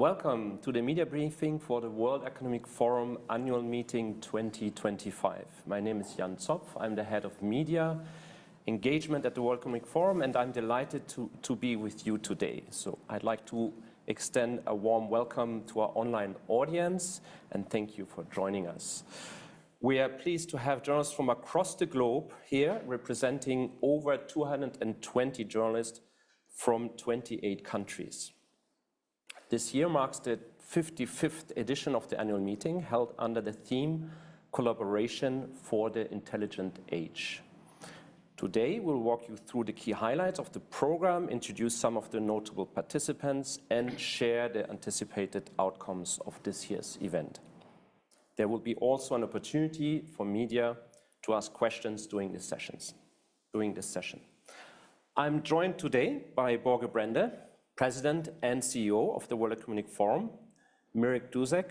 Welcome to the media briefing for the World Economic Forum Annual Meeting 2025. My name is Jan Zopf. I'm the head of media engagement at the World Economic Forum, and I'm delighted to be with you today. So I'd like to extend a warm welcome to our online audience and thank you for joining us. We are pleased to have journalists from across the globe here representing over 220 journalists from 28 countries. This year marks the 55th edition of the annual meeting, held under the theme Collaboration for the Intelligent Age. Today, we'll walk you through the key highlights of the program, introduce some of the notable participants, and share the anticipated outcomes of this year's event. There will be also an opportunity for media to ask questions during this session. I'm joined today by Børge Brende, President and CEO of the World Economic Forum, Mirek Duzek,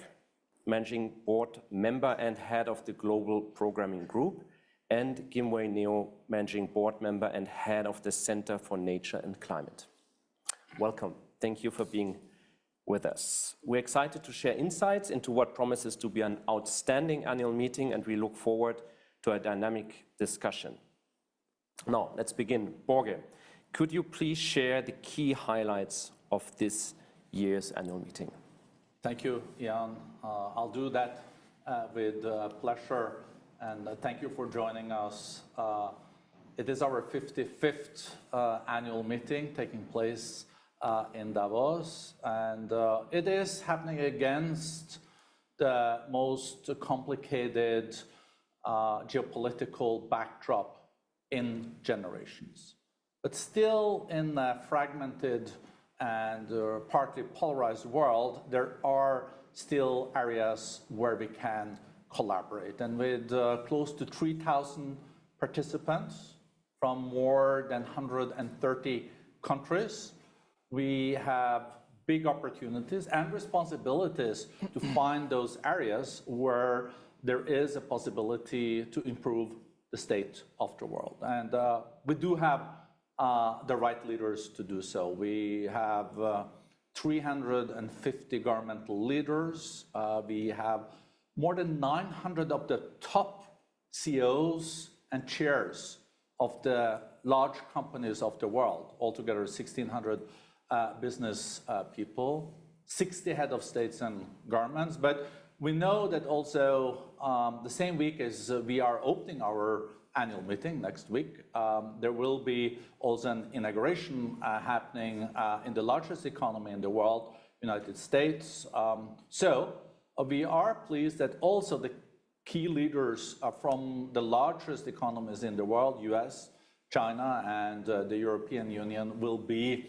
Managing Board Member and Head of the Global Programming Group, and Gimwei Neo, Managing Board Member and Head of the Center for Nature and Climate. Welcome. Thank you for being with us. We're excited to share insights into what promises to be an outstanding annual meeting, and we look forward to a dynamic discussion. Now, let's begin. Børge, could you please share the key highlights of this year's annual meeting? Thank you, Jan. I'll do that with pleasure, and thank you for joining us. It is our 55th annual meeting taking place in Davos, and it is happening against the most complicated geopolitical backdrop in generations. But still, in a fragmented and partly polarized world, there are still areas where we can collaborate. And with close to 3,000 participants from more than 130 countries, we have big opportunities and responsibilities to find those areas where there is a possibility to improve the state of the world. And we do have the right leaders to do so. We have 350 governmental leaders. We have more than 900 of the top CEOs and chairs of the large companies of the world, altogether 1,600 business people, 60 head of states and governments. But we know that also the same week as we are opening our annual meeting next week, there will be also an inauguration happening in the largest economy in the world, United States. So we are pleased that also the key leaders from the largest economies in the world, US, China, and the European Union will be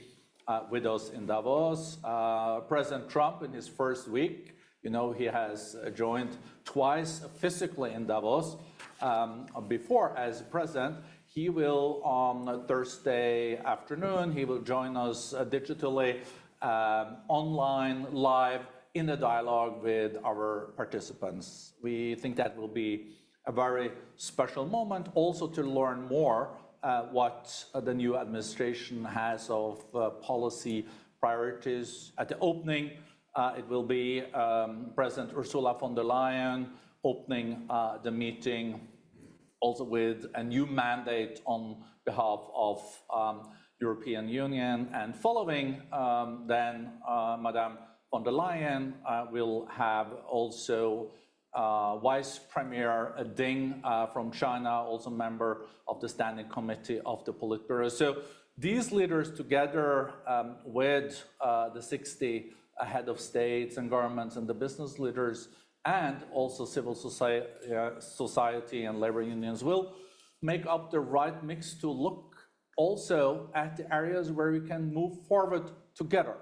with us in Davos. President Trump, in his first week, he has joined twice physically in Davos. Before, as president, he will on Thursday afternoon, he will join us digitally, online, live, in a dialogue with our participants. We think that will be a very special moment also to learn more what the new administration has of policy priorities. At the opening, it will be President Ursula von der Leyen opening the meeting also with a new mandate on behalf of European Union. And following then Madame von der Leyen will have also Vice Premier Ding from China, also member of the Standing Committee of the Politburo. So these leaders together with the 60 head of states and governments and the business leaders and also civil society and labor unions will make up the right mix to look also at the areas where we can move forward together.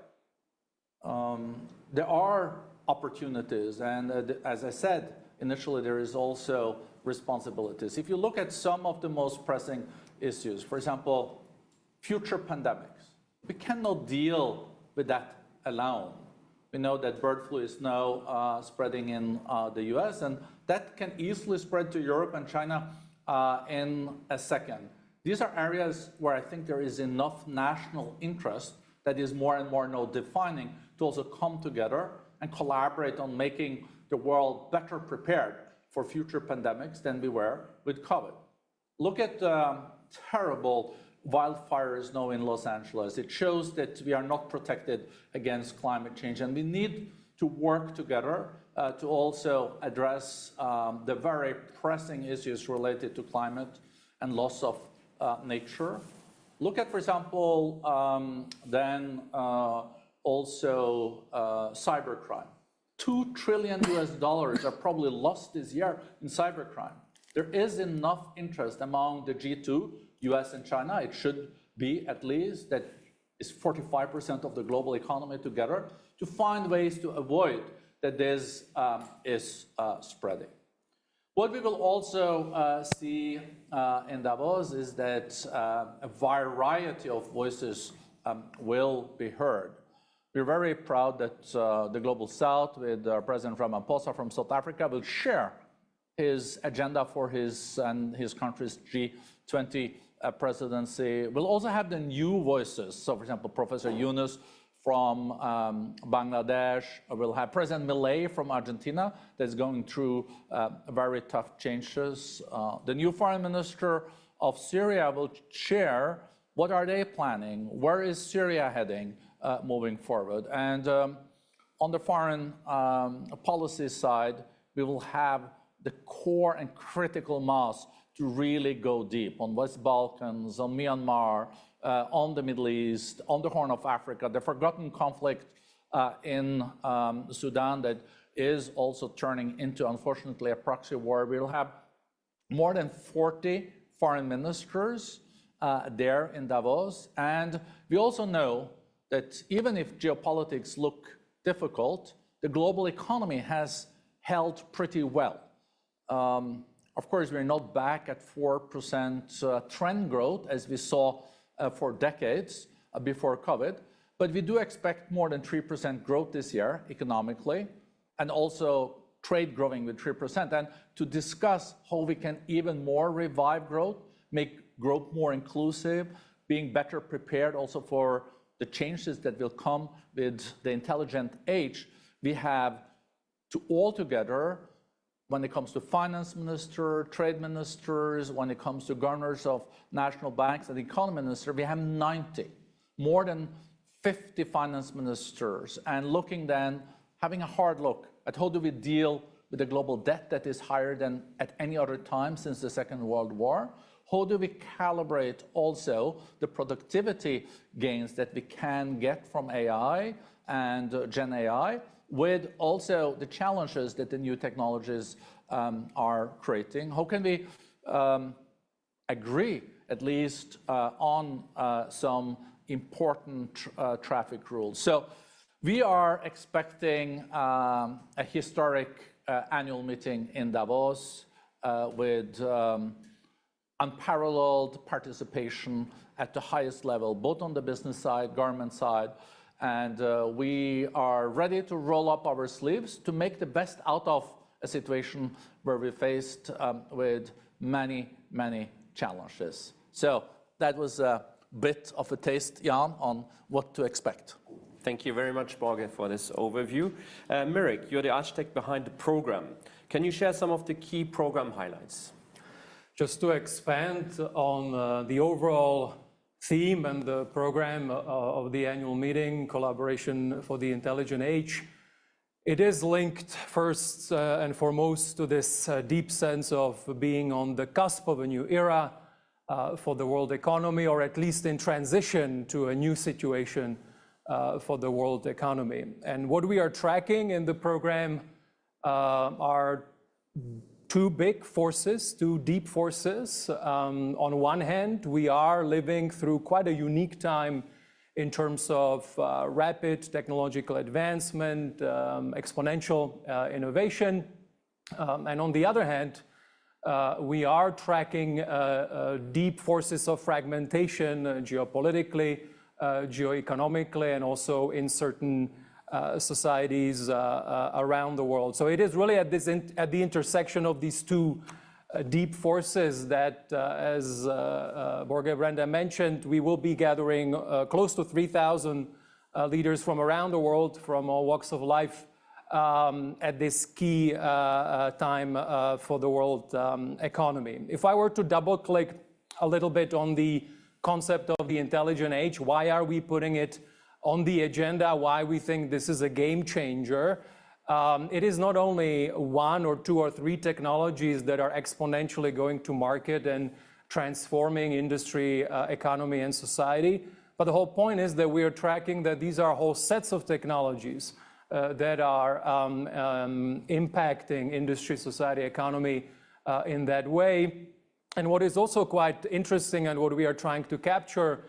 There are opportunities, and as I said initially, there is also responsibilities. If you look at some of the most pressing issues, for example, future pandemics, we cannot deal with that alone. We know that bird flu is now spreading in the US, and that can easily spread to Europe and China in a second. These are areas where I think there is enough national interest that is more and more now defining to also come together and collaborate on making the world better prepared for future pandemics than we were with COVID. Look at terrible wildfires now in Los Angeles. It shows that we are not protected against climate change, and we need to work together to also address the very pressing issues related to climate and loss of nature. Look at, for example, also cybercrime. $2 trillion are probably lost this year in cybercrime. There is enough interest among the G2, US and China. It should be at least that is 45% of the global economy together to find ways to avoid that this is spreading. What we will also see in Davos is that a variety of voices will be heard. We're very proud that the Global South, with President Ramaphosa from South Africa, will share his agenda for his and his country's G20 presidency. We'll also have the new voices. So, for example, Professor Yunus from Bangladesh. We'll have President Milei from Argentina that's going through very tough changes. The new foreign minister of Syria will share what are they planning, where is Syria heading moving forward. And on the foreign policy side, we will have the core and critical mass to really go deep on West Balkans, on Myanmar, on the Middle East, on the Horn of Africa, the forgotten conflict in Sudan that is also turning into, unfortunately, a proxy war. We'll have more than 40 foreign ministers there in Davos. And we also know that even if geopolitics look difficult, the global economy has held pretty well. Of course, we're not back at 4% trend growth as we saw for decades before COVID, but we do expect more than 3% growth this year economically, and also trade growing with 3%. And to discuss how we can even more revive growth, make growth more inclusive, being better prepared also for the changes that will come with the intelligent age, we have to all together, when it comes to finance minister, trade ministers, when it comes to governors of national banks and economy minister, we have 90, more than 50 finance ministers, and looking then, having a hard look at how do we deal with the global debt that is higher than at any other time since the Second World War. How do we calibrate also the productivity gains that we can get from AI and Gen AI, with also the challenges that the new technologies are creating? How can we agree at least on some important traffic rules? So we are expecting a historic annual meeting in Davos with unparalleled participation at the highest level, both on the business side, government side, and we are ready to roll up our sleeves to make the best out of a situation where we're faced with many, many challenges. So that was a bit of a taste, Jan, on what to expect. Thank you very much, Borge, for this overview. Mirek, you're the architect behind the program. Can you share some of the key program highlights? Just to expand on the overall theme and the program of the annual meeting, Collaboration for the Intelligent Age, it is linked first and foremost to this deep sense of being on the cusp of a new era for the world economy, or at least in transition to a new situation for the world economy. And what we are tracking in the program are two big forces, two deep forces. On one hand, we are living through quite a unique time in terms of rapid technological advancement, exponential innovation. And on the other hand, we are tracking deep forces of fragmentation geopolitically, geoeconomically, and also in certain societies around the world. So it is really at the intersection of these two deep forces that, as Borge Brenda mentioned, we will be gathering close to 3,000 leaders from around the world, from all walks of life, at this key time for the world economy. If I were to double-click a little bit on the concept of the intelligent age, why are we putting it on the agenda, why we think this is a game changer? It is not only one or two or three technologies that are exponentially going to market and transforming industry, economy, and society, but the whole point is that we are tracking that these are whole sets of technologies that are impacting industry, society, economy in that way. And what is also quite interesting and what we are trying to capture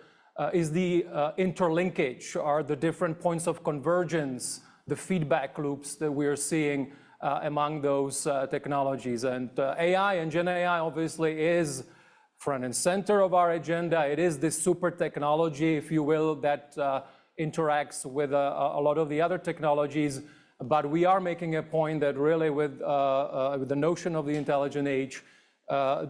is the interlinkage, or the different points of convergence, the feedback loops that we are seeing among those technologies. And AI and Gen AI obviously is front and center of our agenda. It is this super technology, if you will, that interacts with a lot of the other technologies. But we are making a point that really with the notion of the intelligent age,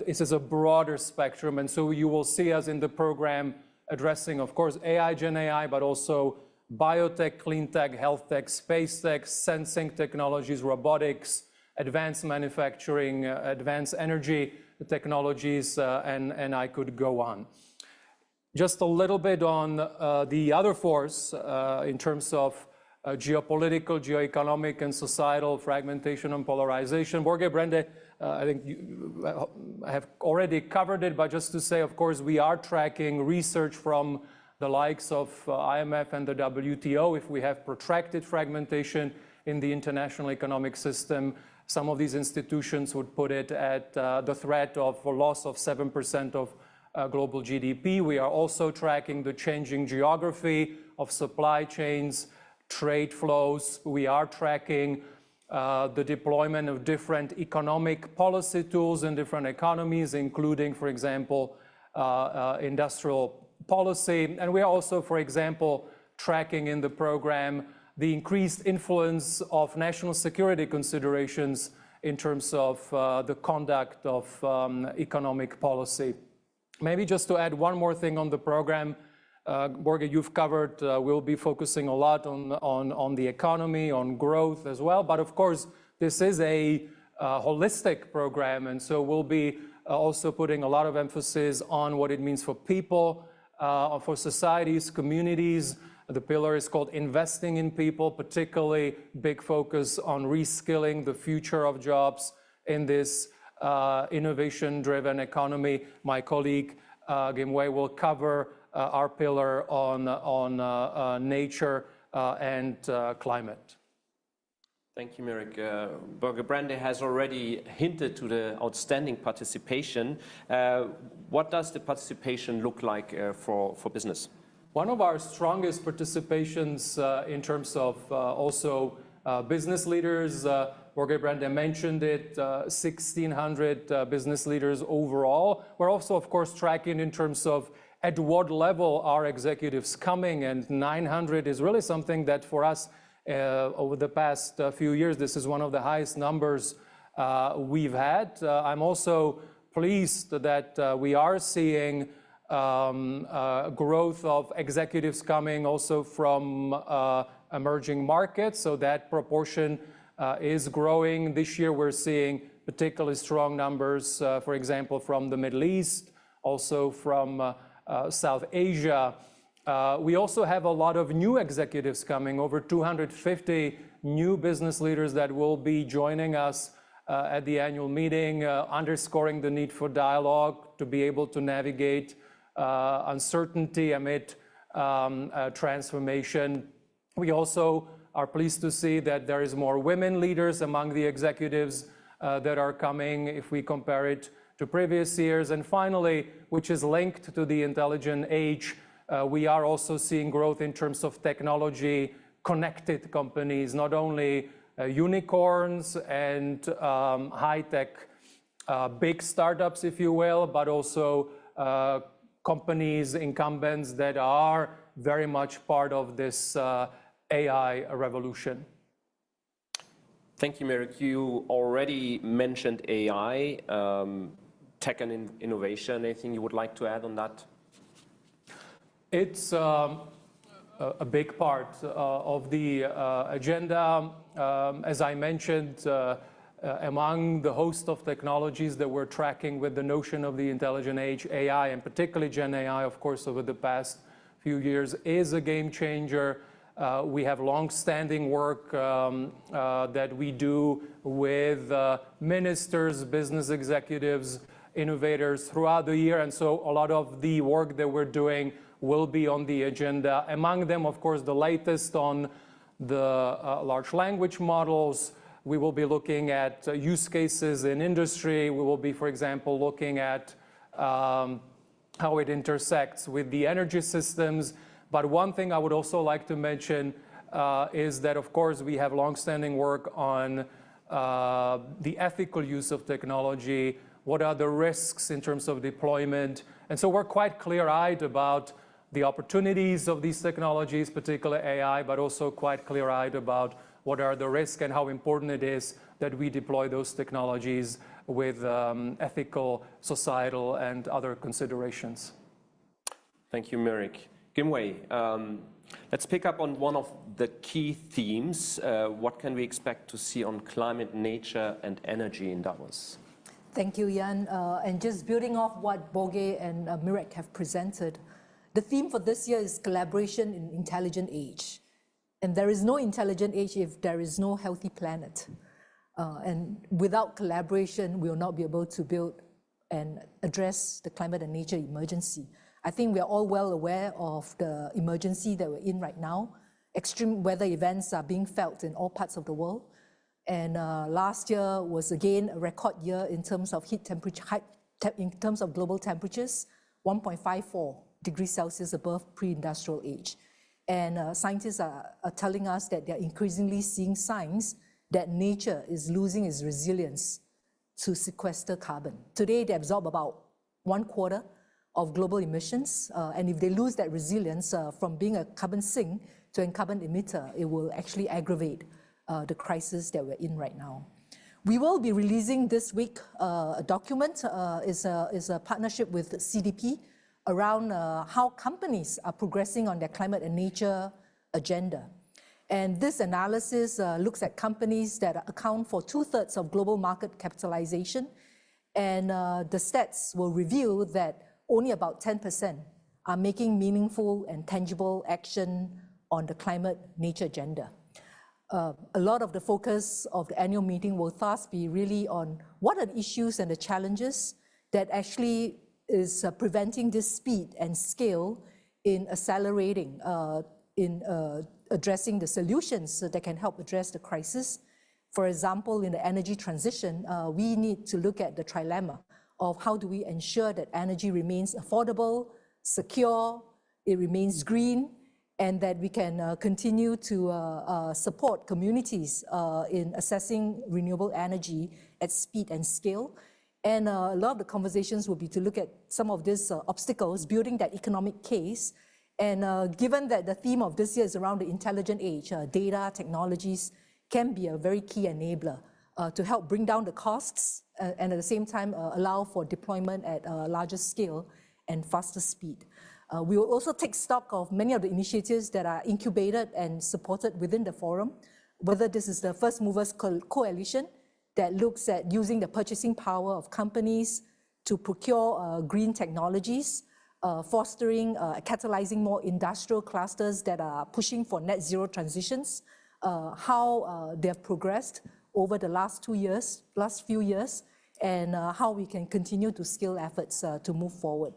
this is a broader spectrum. And so you will see us in the program addressing, of course, AI, Gen AI, but also biotech, clean tech, health tech, space tech, sensing technologies, robotics, advanced manufacturing, advanced energy technologies, and I could go on. Just a little bit on the other force in terms of geopolitical, geoeconomic, and societal fragmentation and polarization. Borge Brende, I think I have already covered it, but just to say, of course, we are tracking research from the likes of IMF and the WTO. If we have protracted fragmentation in the international economic system, some of these institutions would put it at the threat of a loss of 7% of global GDP. We are also tracking the changing geography of supply chains, trade flows. We are tracking the deployment of different economic policy tools in different economies, including, for example, industrial policy. And we are also, for example, tracking in the program the increased influence of national security considerations in terms of the conduct of economic policy. Maybe just to add one more thing on the program, Borge, you've covered, we'll be focusing a lot on the economy, on growth as well. But of course, this is a holistic program, and so we'll be also putting a lot of emphasis on what it means for people, for societies, communities. The pillar is called Investing in People, particularly big focus on reskilling the future of jobs in this innovation-driven economy. My colleague Gimwei will cover our pillar on nature and climate. Thank you, Mirek. Borge Brende has already hinted to the outstanding participation. What does the participation look like for business? One of our strongest participations in terms of also business leaders, Borge Brende mentioned it, 1,600 business leaders overall. We're also, of course, tracking in terms of at what level are executives coming, and 900 is really something that for us over the past few years, this is one of the highest numbers we've had. I'm also pleased that we are seeing growth of executives coming also from emerging markets, so that proportion is growing. This year we're seeing particularly strong numbers, for example, from the Middle East, also from South Asia. We also have a lot of new executives coming, over 250 new business leaders that will be joining us at the annual meeting, underscoring the need for dialogue to be able to navigate uncertainty amid transformation. We also are pleased to see that there is more women leaders among the executives that are coming if we compare it to previous years. And finally, which is linked to the intelligent age, we are also seeing growth in terms of technology connected companies, not only unicorns and high-tech big startups, if you will, but also companies, incumbents that are very much part of this AI revolution. Thank you, Mirek. You already mentioned AI, tech and innovation. Anything you would like to add on that? It's a big part of the agenda. As I mentioned, among the host of technologies that we're tracking with the notion of the intelligent age, AI, and particularly Gen AI, of course, over the past few years, is a game changer. We have long-standing work that we do with ministers, business executives, innovators throughout the year, and so a lot of the work that we're doing will be on the agenda. Among them, of course, the latest on the large language models. We will be looking at use cases in industry. We will be, for example, looking at how it intersects with the energy systems. But one thing I would also like to mention is that, of course, we have longstanding work on the ethical use of technology. What are the risks in terms of deployment? And so we're quite clear-eyed about the opportunities of these technologies, particularly AI, but also quite clear-eyed about what are the risks and how important it is that we deploy those technologies with ethical, societal, and other considerations. Thank you, Mirek. Gimwei, let's pick up on one of the key themes. What can we expect to see on climate, nature, and energy in Davos? Thank you, Jan. And just building off what Boge and Mirek have presented, the theme for this year is collaboration in intelligent age. And there is no intelligent age if there is no healthy planet. And without collaboration, we will not be able to build and address the climate and nature emergency. I think we are all well aware of the emergency that we're in right now. Extreme weather events are being felt in all parts of the world. And last year was again a record year in terms of in terms of global temperatures, 1.54 degrees Celsius above pre-industrial age. And scientists are telling us that they're increasingly seeing signs that nature is losing its resilience to sequester carbon. Today, they absorb about 1/4 of global emissions. And if they lose that resilience from being a carbon sink to a carbon emitter, it will actually aggravate the crisis that we're in right now. We will be releasing this week a document, is a partnership with CDP, around how companies are progressing on their climate and nature agenda. And this analysis looks at companies that account for 2/3 of global market capitalization. And the stats will reveal that only about 10% are making meaningful and tangible action on the climate nature agenda. A lot of the focus of the annual meeting will thus be really on what are the issues and the challenges that actually is preventing this speed and scale in accelerating, in addressing the solutions that can help address the crisis. For example, in the energy transition, we need to look at the trilemma of how do we ensure that energy remains affordable, secure, it remains green, and that we can continue to support communities in accessing renewable energy at speed and scale. And a lot of the conversations will be to look at some of these obstacles, building that economic case. And given that the theme of this year is around the intelligent age, data, technologies can be a very key enabler to help bring down the costs and at the same time allow for deployment at a larger scale and faster speed. We will also take stock of many of the initiatives that are incubated and supported within the forum, whether this is the First Movers Coalition that looks at using the purchasing power of companies to procure green technologies, fostering, catalyzing more industrial clusters that are pushing for net zero transitions, how they have progressed over the last few years, and how we can continue to scale efforts to move forward.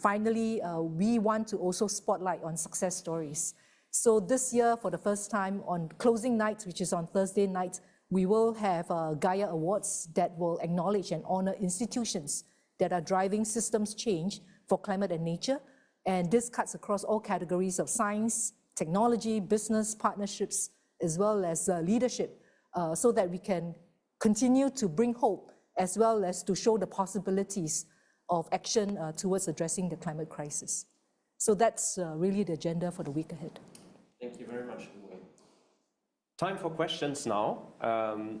Finally, we want to also spotlight on success stories. So this year, for the first time on closing night, which is on Thursday night, we will have Gaia Awards that will acknowledge and honor institutions that are driving systems change for climate and nature. And this cuts across all categories of science, technology, business, partnerships, as well as leadership, so that we can continue to bring hope, as well as to show the possibilities of action towards addressing the climate crisis. So that's really the agenda for the week ahead. Thank you very much. Time for questions now.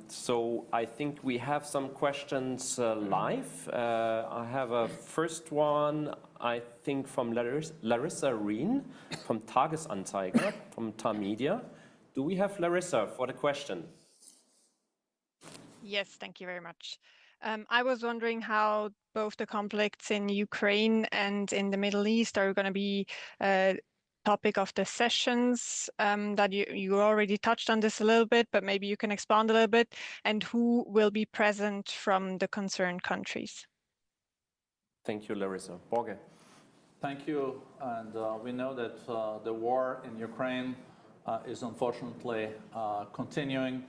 So I think we have some questions live. I have a first one. I think, from Larissa Rehn from Tagesanzeiger, from TAR Media. Do we have Larissa for the question? Yes, thank you very much. I was wondering how both the conflicts in Ukraine and in the Middle East are going to be a topic of the sessions, that you already touched on this a little bit, but maybe you can expand a little bit, and who will be present from the concerned countries. Thank you, Larissa. Borge. Thank you. And we know that the war in Ukraine is unfortunately continuing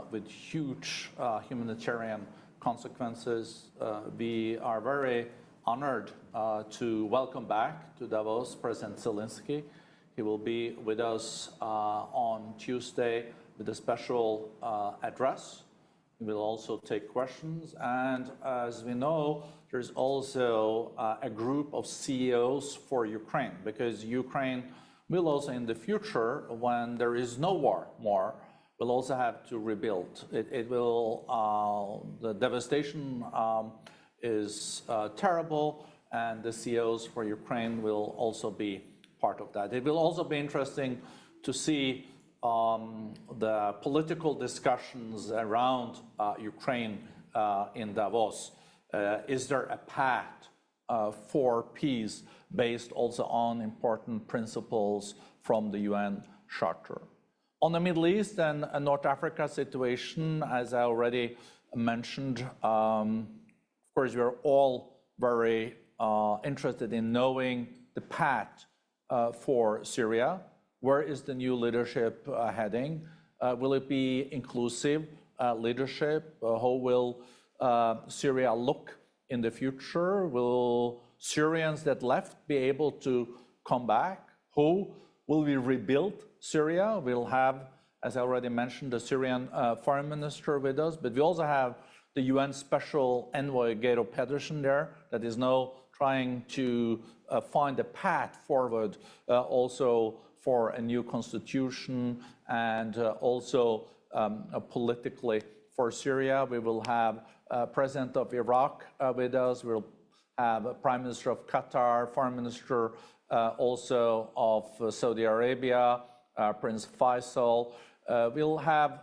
with huge humanitarian consequences. We are very honored to welcome back to Davos President Zelensky. He will be with us on Tuesday with a special address. He will also take questions. And as we know, there's also a group of CEOs for Ukraine, because Ukraine will also in the future, when there is no war more, will also have to rebuild. The devastation is terrible, and the CEOs for Ukraine will also be part of that. It will also be interesting to see the political discussions around Ukraine in Davos. Is there a path for peace based also on important principles from the UN Charter? On the Middle East and North Africa situation, as I already mentioned, of course, we are all very interested in knowing the path for Syria. Where is the new leadership heading? Will it be inclusive leadership? How will Syria look in the future? Will Syrians that left be able to come back? Who will we rebuild Syria? We'll have, as I already mentioned, the Syrian foreign minister with us, but we also have the UN Special Envoy Geir Pedersen there that is now trying to find a path forward also for a new constitution and also politically for Syria. We will have President of Iraq with us. We'll have a Prime Minister of Qatar, Foreign Minister also of Saudi Arabia, Prince Faisal. We'll have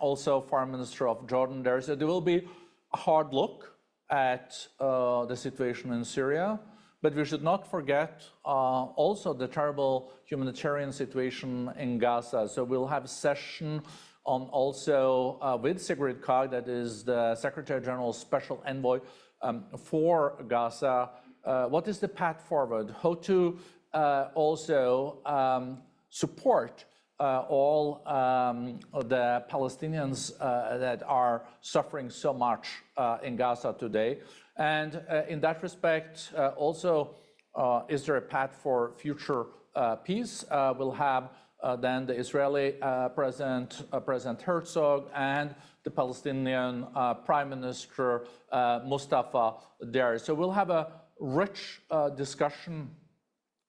also Foreign Minister of Jordan there. So there will be a hard look at the situation in Syria. But we should not forget also the terrible humanitarian situation in Gaza. So we'll have a session on also with Sigrid Kaag, that is the Secretary General's Special Envoy for Gaza. What is the path forward? How to also support all the Palestinians that are suffering so much in Gaza today. And in that respect, also, is there a path for future peace? We'll have then the Israeli President Herzog and the Palestinian Prime Minister Mustafa there. So we'll have a rich discussion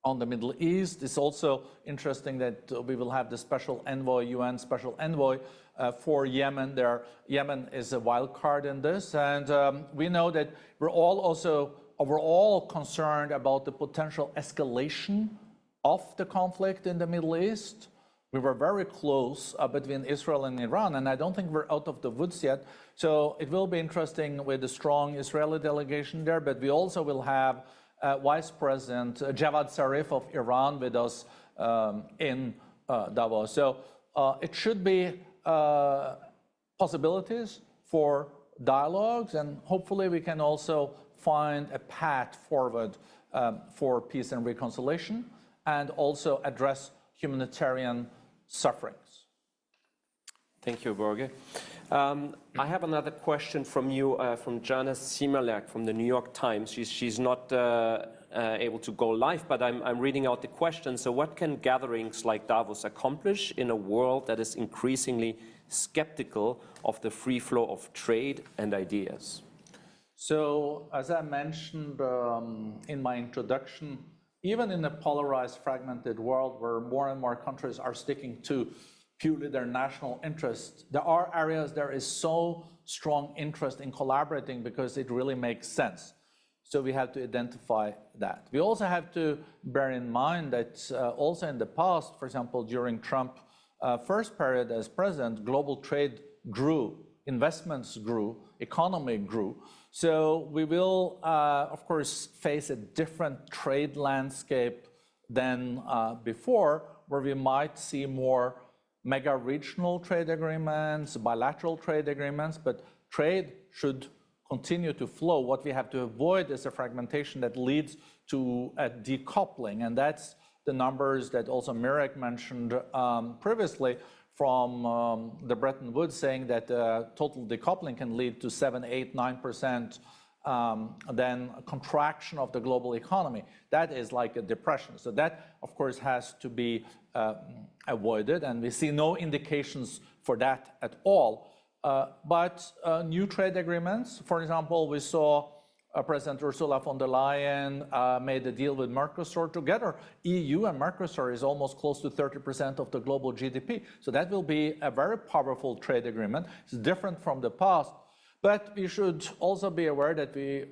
on the Middle East. It's also interesting that we will have the Special Envoy, UN Special Envoy for Yemen there. Yemen is a wild card in this, and we know that we're all also overall concerned about the potential escalation of the conflict in the Middle East. We were very close between Israel and Iran, and I don't think we're out of the woods yet. So it will be interesting with the strong Israeli delegation there, but we also will have Vice President Javad Zarif of Iran with us in Davos. So it should be possibilities for dialogues, and hopefully we can also find a path forward for peace and reconciliation, and also address humanitarian sufferings. Thank you, Borge. I have another question from you, from Jana Simalak from the New York Times. She's not able to go live, but I'm reading out the question. So what can gatherings like Davos accomplish in a world that is increasingly skeptical of the free flow of trade and ideas? So as I mentioned in my introduction, even in a polarized, fragmented world where more and more countries are sticking to purely their national interests, there are areas there is so strong interest in collaborating because it really makes sense. So we have to identify that. We also have to bear in mind that also in the past, for example, during Trump's first period as president, global trade grew, investments grew, economy grew. So we will, of course, face a different trade landscape than before, where we might see more mega regional trade agreements, bilateral trade agreements, but trade should continue to flow. What we have to avoid is a fragmentation that leads to a decoupling, and that's the numbers that also Mirek mentioned previously from the Bretton Woods, saying that total decoupling can lead to 7, 8, 9%, then a contraction of the global economy. That is like a depression. So that, of course, has to be avoided, and we see no indications for that at all. But new trade agreements, for example, we saw President Ursula von der Leyen made a deal with Mercosur. Together, EU and Mercosur is almost close to 30% of the global GDP. So that will be a very powerful trade agreement. It's different from the past. But we should also be aware that we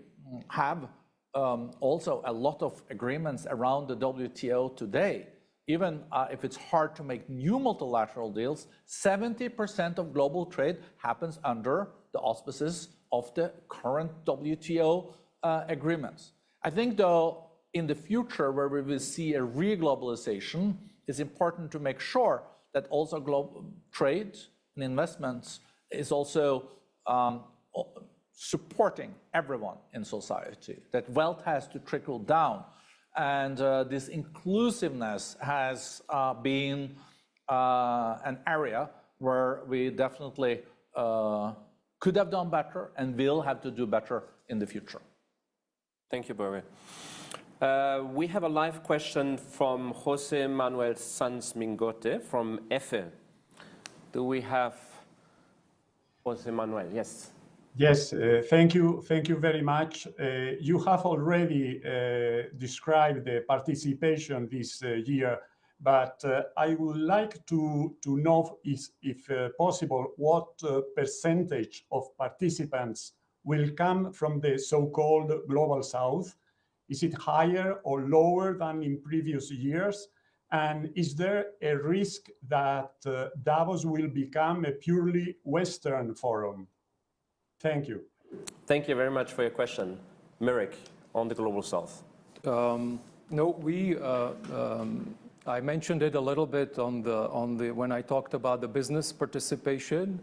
have also a lot of agreements around the WTO today. Even if it's hard to make new multilateral deals, 70% of global trade happens under the auspices of the current WTO agreements. I think, though, in the future, where we will see a re-globalization, it's important to make sure that also global trade and investments is also supporting everyone in society, that wealth has to trickle down. And this inclusiveness has been an area where we definitely could have done better and will have to do better in the future. Thank you, Borge. We have a live question from Jose Manuel Sanz Mingote from EFE. Do we have Jose Manuel? Yes. Yes, thank you very much. You have already described the participation this year, but I would like to know, if possible, what percentage of participants will come from the so-called Global South. Is it higher or lower than in previous years? And is there a risk that Davos will become a purely Western forum? Thank you. Thank you very much for your question. Mirek, on the Global South. No, I mentioned it a little bit when I talked about the business participation,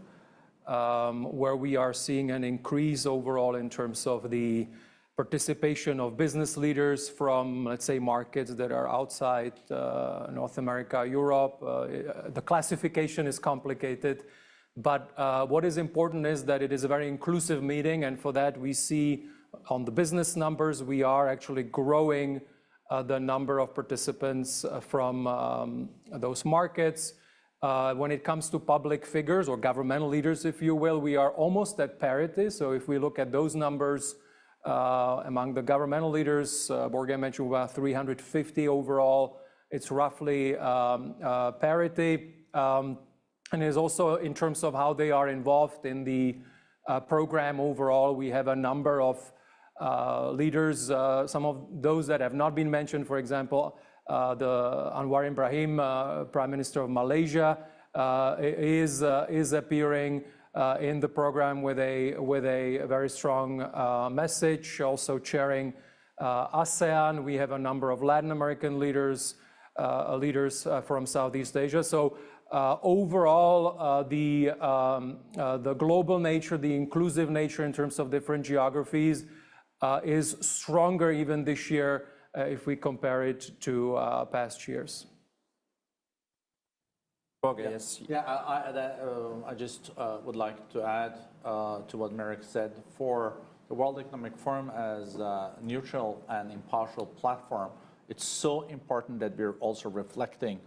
where we are seeing an increase overall in terms of the participation of business leaders from, let's say, markets that are outside North America, Europe. The classification is complicated. But what is important is that it is a very inclusive meeting, and for that we see on the business numbers we are actually growing the number of participants from those markets. When it comes to public figures or governmental leaders, if you will, we are almost at parity. So if we look at those numbers among the governmental leaders, Borge mentioned about 350 overall, it's roughly parity. And is also in terms of how they are involved in the program overall. We have a number of leaders, some of those that have not been mentioned, for example, the Anwar Ibrahim, Prime Minister of Malaysia, is appearing in the program with a very strong message, also chairing ASEAN. We have a number of Latin American leaders, from Southeast Asia. So overall, the global nature, the inclusive nature in terms of different geographies is stronger even this year if we compare it to past years. Okay, yes. Yeah, I just would like to add to what Mirek said. For the World Economic Forum as a neutral and impartial platform, it's so important that we're also reflecting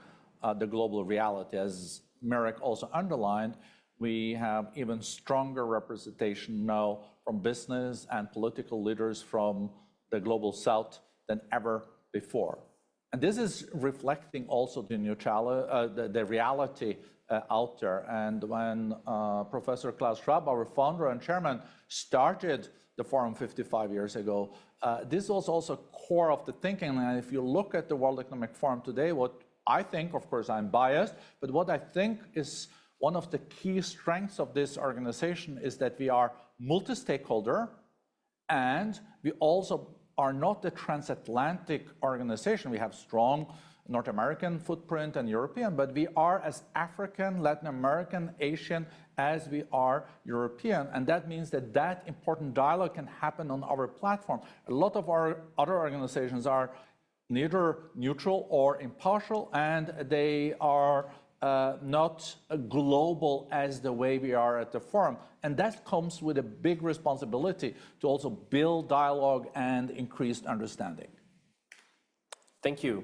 the global reality. As Mirek also underlined, we have even stronger representation now from business and political leaders from the Global South than ever before. And this is reflecting also the reality out there. And when Professor Klaus Schwab, our founder and chairman, started the forum 55 years ago. This was also core of the thinking. And if you look at the World Economic Forum today, what I think, of course, I'm biased, but what I think is one of the key strengths of this organization is that we are multi-stakeholder, and we also are not a transatlantic organization. We have strong North American footprint and European, but we are as African, Latin American, Asian as we are European. And that means that that important dialogue can happen on our platform. A lot of our other organizations are neither neutral or impartial, and they are not global as the way we are at the forum. And that comes with a big responsibility to also build dialogue and increased understanding. Thank you.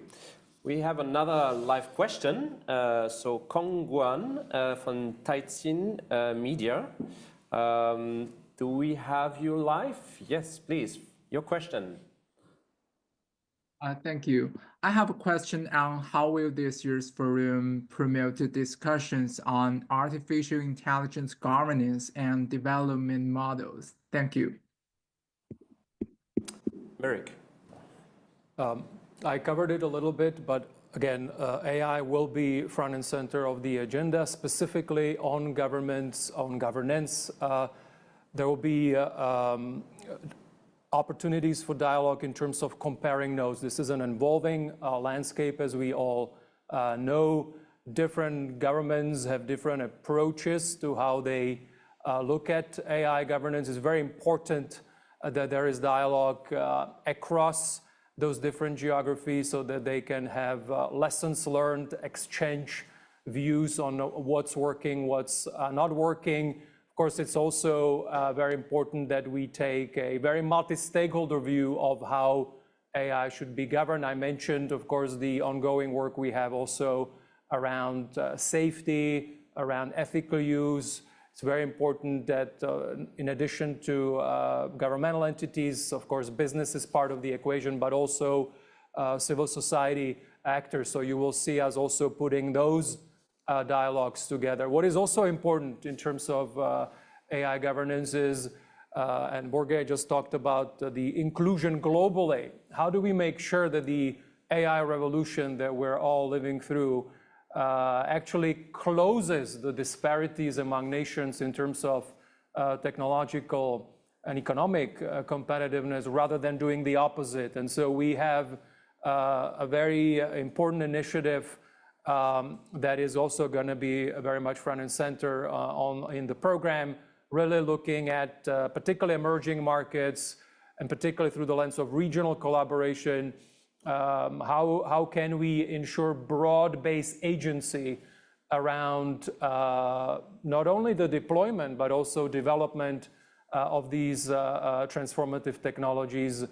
We have another live question. So Kong Guan from Taixin Media. Do we have you live? Yes, please. Your question. Thank you. I have a question on how will this year's forum promote discussions on artificial intelligence governance and development models? Thank you. Merrick. I covered it a little bit, but again, AI will be front and center of the agenda, specifically on governments, on governance. There will be opportunities for dialogue in terms of comparing notes. This is an evolving landscape, as we all know. Different governments have different approaches to how they look at AI governance. It's very important that there is dialogue across those different geographies so that they can have lessons learned, exchange views on what's working, what's not working. Of course, it's also very important that we take a very multi-stakeholder view of how AI should be governed. I mentioned, of course, the ongoing work we have also around safety, around ethical use. It's very important that in addition to governmental entities, of course, business is part of the equation, but also civil society actors. So you will see us also putting those dialogues together. What is also important in terms of AI governance is, and Borge just talked about the inclusion globally. How do we make sure that the AI revolution that we're all living through actually closes the disparities among nations in terms of technological and economic competitiveness rather than doing the opposite? And so we have a very important initiative that is also going to be very much front and center in the program, really looking at particularly emerging markets, and particularly through the lens of regional collaboration. How can we ensure broad-based agency around not only the deployment, but also development of these transformative technologies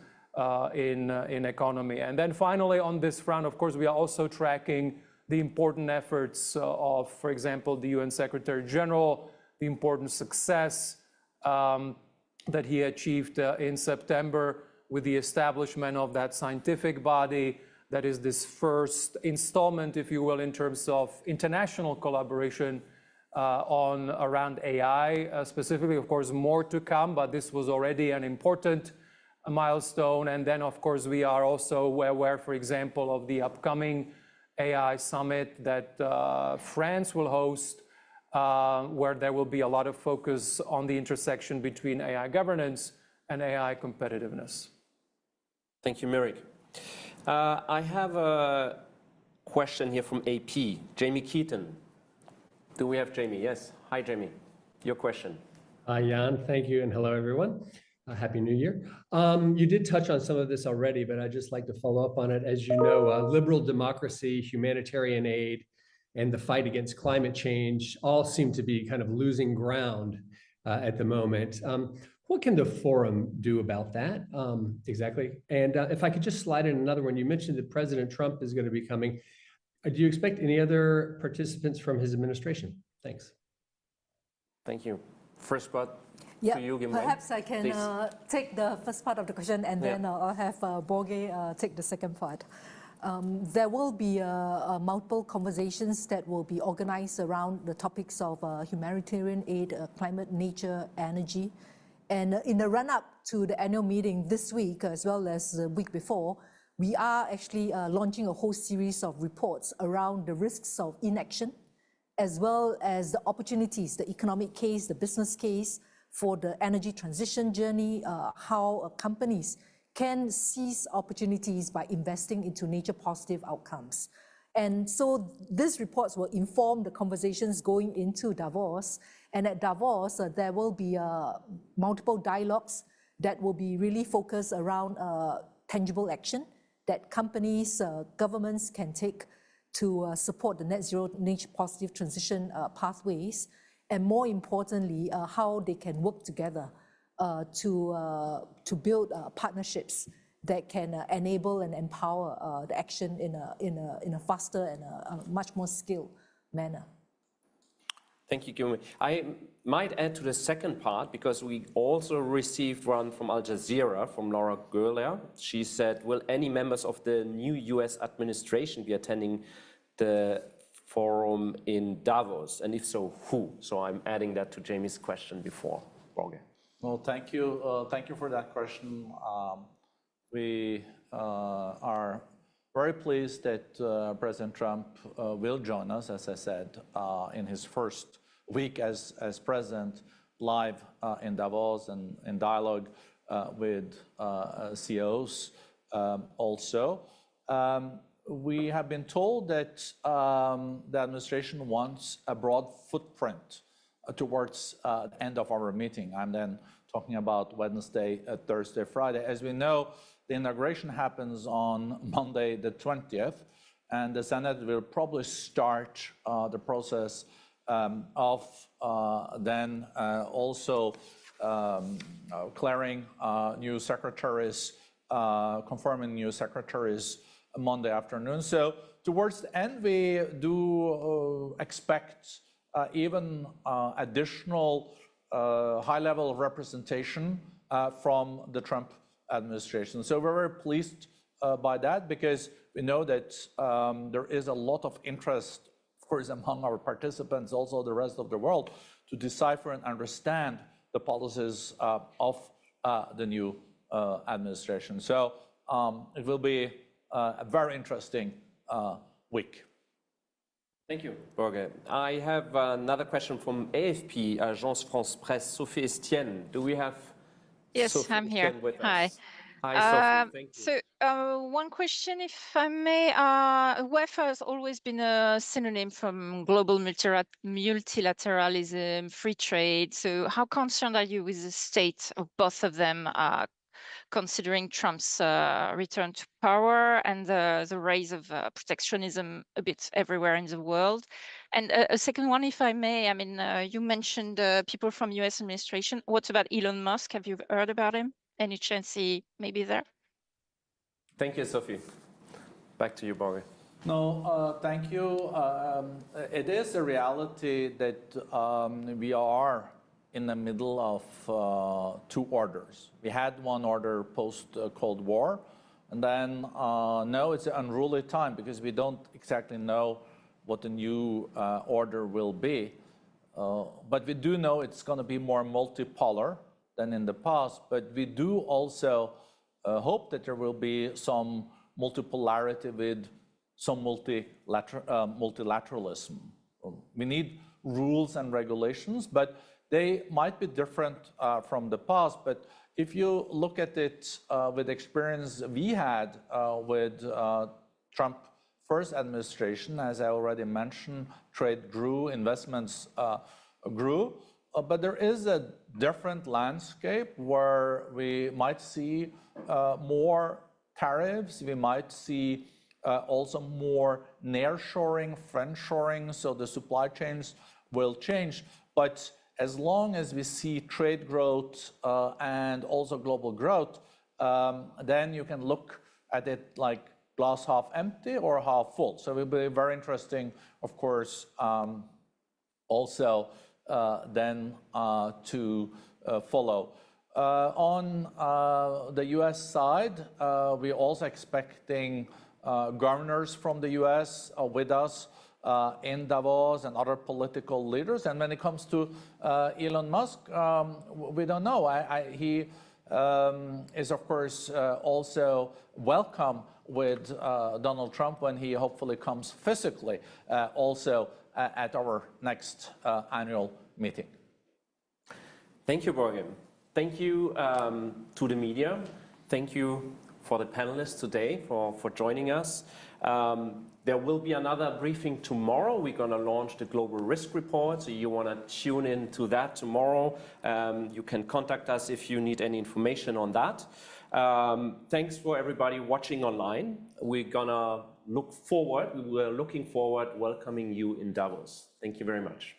in economy? And then finally, on this front, of course, we are also tracking the important efforts of, for example, the UN Secretary General, the important success that he achieved in September with the establishment of that scientific body that is this first installment, if you will, in terms of international collaboration around AI, specifically, of course, more to come, but this was already an important milestone. And then, of course, we are also aware, for example, of the upcoming AI summit that France will host, where there will be a lot of focus on the intersection between AI governance and AI competitiveness. Thank you, Merrick. I have a question here from AP, Jamie Keaton. Do we have Jamie? Yes. Hi, Jamie. Your question. Hi, Jan. Thank you, and hello, everyone. Happy New Year. You did touch on some of this already, but I'd just like to follow up on it. As you know, liberal democracy, humanitarian aid, and the fight against climate change all seem to be kind of losing ground at the moment. What can the forum do about that exactly? And if I could just slide in another one, you mentioned that President Trump is going to be coming. Do you expect any other participants from his administration? Thanks. Thank you. First part. Yeah, to you, perhaps I can take the first part of the question, and then I'll have Borge take the second part. There will be multiple conversations that will be organized around the topics of humanitarian aid, climate, nature, energy. And in the run-up to the annual meeting this week, as well as the week before, we are actually launching a whole series of reports around the risks of inaction, as well as the opportunities, the economic case, the business case for the energy transition journey, how companies can seize opportunities by investing into nature-positive outcomes. And so these reports will inform the conversations going into Davos. And at Davos, there will be multiple dialogues that will be really focused around tangible action that companies, governments can take to support the net zero nature-positive transition pathways. And more importantly, how they can work together to build partnerships that can enable and empower the action in a faster and a much more skilled manner. Thank you, Gyumi. I might add to the second part, because we also received one from Al Jazeera, from Laura Gerler. She said, will any members of the new US administration be attending the forum in Davos? And if so, who? So I'm adding that to Jamie's question before. Borge. Well, thank you. Thank you for that question. We are very pleased that President Trump will join us, as I said, in his first week as president, live in Davos and in dialogue with CEOs also. We have been told that the administration wants a broad footprint towards the end of our meeting. I'm then talking about Wednesday, Thursday, Friday. As we know, the inauguration happens on Monday, the 20th, and the Senate will probably start the process of then also clearing new secretaries, confirming new secretaries Monday afternoon. So towards the end, we do expect even additional high level of representation from the Trump administration. So we're very pleased by that, because we know that there is a lot of interest, of course, among our participants, also the rest of the world, to decipher and understand the policies of the new administration. So it will be a very interesting week. Thank you, Borge. I have another question from AFP, Agence France Presse, Sophie Estienne. Do we have Yes, Sophie I'm here. Estienne with Hi. us? Hi, Sophie. Thank you. So one question, if I may. WEF has always been a synonym from global multilateralism, free trade. So how concerned are you with the state of both of them, considering Trump's return to power and the rise of protectionism a bit everywhere in the world? And a second one, if I may, I mean, you mentioned people from US administration. What about Elon Musk? Have you heard about him? Any chance he may be there? Thank you, Sophie. Back to you, Borge. No, thank you. It is a reality that we are in the middle of two orders. We had one order post-Cold War, and then now it's an unruly time, because we don't exactly know what the new order will be. But we do know it's going to be more multipolar than in the past, but we do also hope that there will be some multipolarity with some multilateralism. We need rules and regulations, but they might be different from the past. But if you look at it with experience we had with Trump first administration, as I already mentioned, trade grew, investments grew. But there is a different landscape where we might see more tariffs. We might see also more nearshoring, friendshoring, so the supply chains will change. But as long as we see trade growth and also global growth, then you can look at it like glass half empty or half full. So it will be very interesting, of course, also then to follow. On the US side, we're also expecting governors from the US with us in Davos and other political leaders. And when it comes to Elon Musk, we don't know. He is, of course, also welcome with Donald Trump when he hopefully comes physically also at our next annual meeting. Thank you, Borge. Thank you to the media. Thank you for the panelists today for joining us. There will be another briefing tomorrow. We're going to launch the Global Risk Report, so you want to tune in to that tomorrow. You can contact us if you need any information on that. Thanks for everybody watching online. We're going to look forward. We're looking forward welcoming you in Davos. Thank you very much.